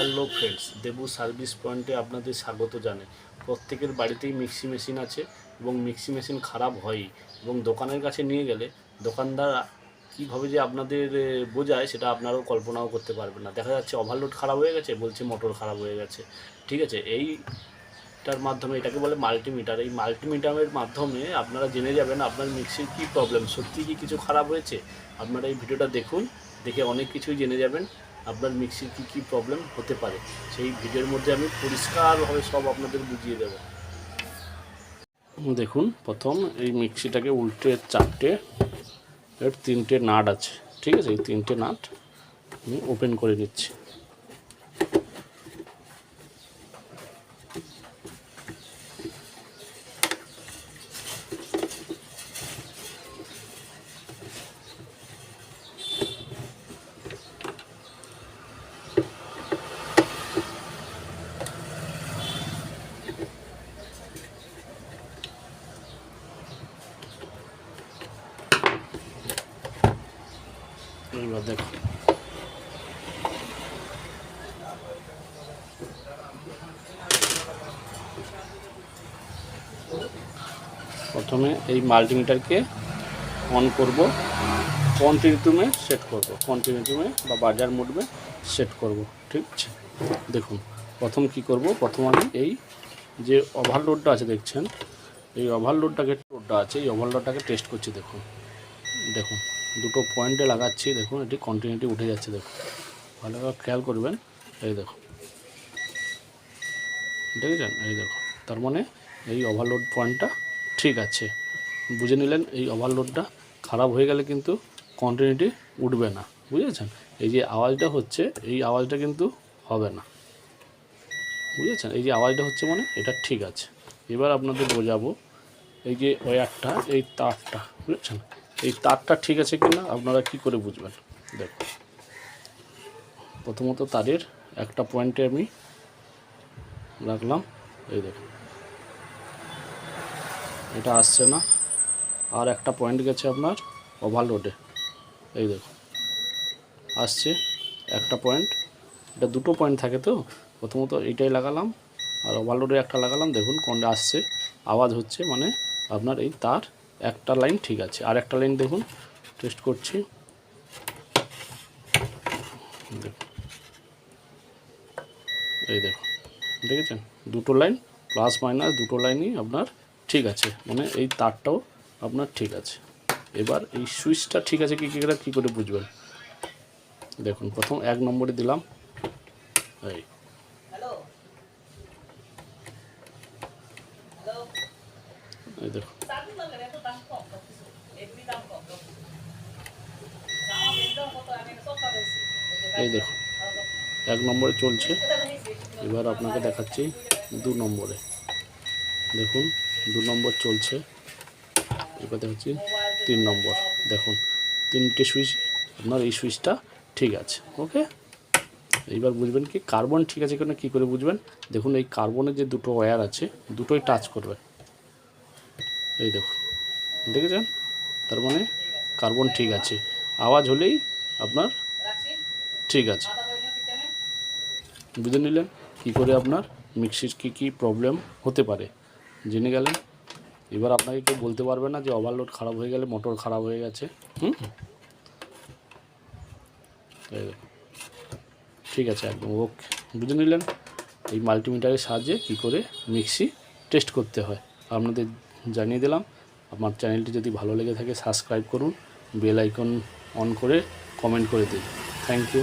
Hello friends, Debu service পয়েন্টে আপনাদের স্বাগত জানাই। প্রত্যেকের বাড়িতেই মিক্সি মেশিন আছে এবং মিক্সি মেশিন খারাপ হয়ই, এবং দোকানের কাছে নিয়ে গেলে দোকানদার কীভাবে যে আপনাদের বোঝায় সেটা আপনারাও কল্পনাও করতে পারবেন না। দেখা যাচ্ছে ওভারলোড খারাপ হয়ে গেছে, বলছে মোটর খারাপ হয়ে গেছে। ঠিক আছে, এইটার মাধ্যমে, এটাকে বলে মাল্টিমিটার, এই মাল্টিমিটারের মাধ্যমে আপনারা জেনে যাবেন আপনার মিক্সির কী প্রবলেম, সত্যি কি কিছু খারাপ হয়েছে। আপনারা এই ভিডিওটা দেখুন, দেখে অনেক কিছুই জেনে যাবেন আপনার মিক্সির কী প্রবলেম হতে পারে। সেই ভিডিওর মধ্যে আমি পরিষ্কারভাবে সব আপনাদের বুঝিয়ে দেব। দেখুন, প্রথম এই মিক্সিটাকে উল্টে চারটে, এর তিনটে নাট আছে। ঠিক আছে, এই তিনটে নাট আমি ওপেন করে নিচ্ছি। এবার দেখো, প্রথমে এই মাল্টিমিটারকে অন করব, কন্টিনিউমে সেট করব, কন্টিনিউমে বা বাজার মোডে সেট করব। ঠিক আছে, দেখুন প্রথম কি করব, প্রথম আমি এই যে ওভারলোডটা আছে দেখছেন, এই ওভারলোডটাকে এই ওভারলোডটাকে টেস্ট করছি। দেখুন দেখুন দুটো পয়েন্টে লাগাচ্ছি, দেখুন এটি কন্টিনিউটি উঠে যাচ্ছে। দেখুন ভালো করে খেয়াল করবেন, এই দেখুন, দেখেছেন, এই দেখুন, তার মানে এই ওভারলোড পয়েন্টটা ঠিক আছে। বুঝে নিলেন, এই ওভারলোডটা খারাপ হয়ে গেলে কিন্তু কন্টিনিউটি উঠবে না, বুঝেছেন। এই যে আওয়াজটা হচ্ছে, এই আওয়াজটা কিন্তু হবে না, বুঝেছেন। এই যে আওয়াজটা হচ্ছে মানে এটা ঠিক আছে। এবার আপনাদের বোঝাবো এই যে ওয়্যারটা, এই তারটা, বুঝেছেন, এই তারটা ঠিক আছে কি না আপনারা কী করে বুঝবেন। দেখুন, প্রথমত তারের একটা পয়েন্টে আমি রাখলাম, এই দেখুন এটা আসছে না, আর একটা পয়েন্ট গেছে আপনার ওভারলোডে, এই দেখুন আসছে একটা পয়েন্ট। এটা দুটো পয়েন্ট থাকে, তো প্রথমত এইটাই লাগালাম আর ওভারলোডে একটা লাগালাম, দেখুন কোনটা আসছে, আওয়াজ হচ্ছে, মানে আপনার এই তার একটা লাইন ঠিক আছে। আর একটা লাইন দেখুন, টেস্ট করছি, দেখুন এই দেখুন, দেখেছেন দুটো লাইন প্লাস মাইনাস দুটো লাইনই আপনার ঠিক আছে, মানে এই তারটাও আপনার ঠিক আছে। এবার এই সুইচটা ঠিক আছে কী করে বুঝবেন, দেখুন প্রথম এক নম্বরে দিলাম, এই দেখুন, এই দেখুন এক নম্বরে চলছে। এবার আপনাকে দেখাচ্ছি দু নম্বরে, দেখুন দু নম্বর চলছে। এবার দেখাচ্ছি তিন নম্বর, দেখুন তিনটে সুইচ আপনার এই সুইচটা ঠিক আছে। ওকে, এইবার বুঝবেন কি কার্বন ঠিক আছে কিনা কী করে বুঝবেন। দেখুন এই কার্বনের যে দুটো ওয়্যার আছে দুটোই টাচ করবে, এই দেখুন, দেখেছেন, তার মানে কার্বন ঠিক আছে। আওয়াজ হলেই আপনার ঠিক আছে। বুঝে নিলেন কী করে আপনার মিক্সির কী প্রবলেম হতে পারে, জেনে গেলেন। এবার আপনাকে কেউ বলতে পারবে না যে ওভারলোড খারাপ হয়ে গেলে মোটর খারাপ হয়ে গেছে। ঠিক আছে, একদম ওকে, বুঝে নিলেন এই মাল্টিমিটারের সাহায্যে কী করে মিক্সি টেস্ট করতে হয় আপনাদের জানিয়ে দিলাম। আমার চ্যানেলটি যদি ভালো লেগে থাকে সাবস্ক্রাইব করুন, বেল আইকন অন করে কমেন্ট করে দিন। Thank you.